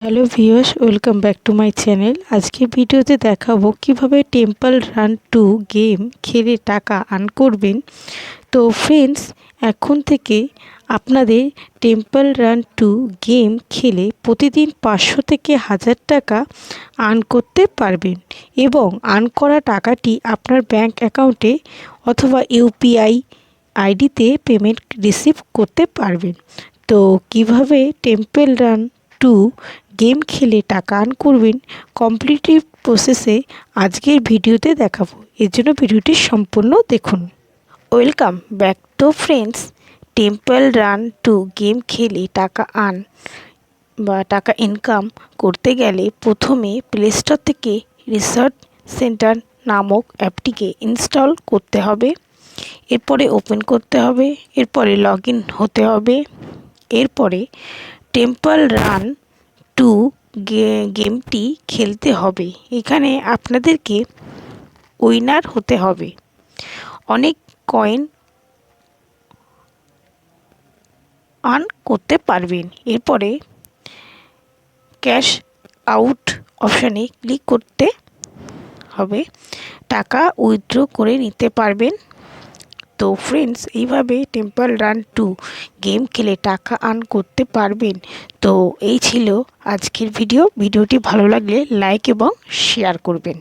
Hello viewers, welcome back to my channel. আজকে ভিডিওতে দেখাবো কিভাবে টেম্পল রান 2 গেম খেলে টাকা আর্ন করবেন। তো ফ্রেন্ডস, এখন থেকে আপনাদের টেম্পল রান 2 গেম খেলে প্রতিদিন 500 থেকে 1000 টাকা আর্ন করতে পারবেন এবং আর্ন করা টাকাটি আপনার ব্যাংক অ্যাকাউন্টে অথবা ইউপিআই আইডিতে পেমেন্ট রিসিভ করতে পারবেন। তো কিভাবে টেম্পল রান 2 গেম খেলে টাকা আর্ন করবেন কমপ্লিট প্রসেসে আজকের ভিডিওতে দেখাবো। এর জন্য ভিডিওটি সম্পূর্ণ দেখুন। Welcome back to friends. Temple run 2 game খেলে টাকা আর্ন বা টাকা ইনকাম করতে গেলে প্রথমে প্লে স্টোর থেকে রিসার্চ সেন্টার নামক অ্যাপটিকে ইনস্টল করতে হবে। এরপরে ওপেন করতে হবে, এরপরে লগ ইন হতে হবে। এরপরে টেম্পল রান 2 গেমটি খেলতে হবে। এখানে আপনাদেরকে উইনার হতে হবে, অনেক কয়েন আর্ন করতে পারবেন। এরপরে ক্যাশ আউট অপশানে ক্লিক করতে হবে, টাকা উইথড্র করে নিতে পারবেন। তো ফ্রেন্ডস, এইভাবে টেম্পল রান 2 গেম খেলে টাকা আর্ন করতে পারবেন। তো এই ছিল আজকের ভিডিওটি ভালো লাগলে লাইক এবং শেয়ার করবেন।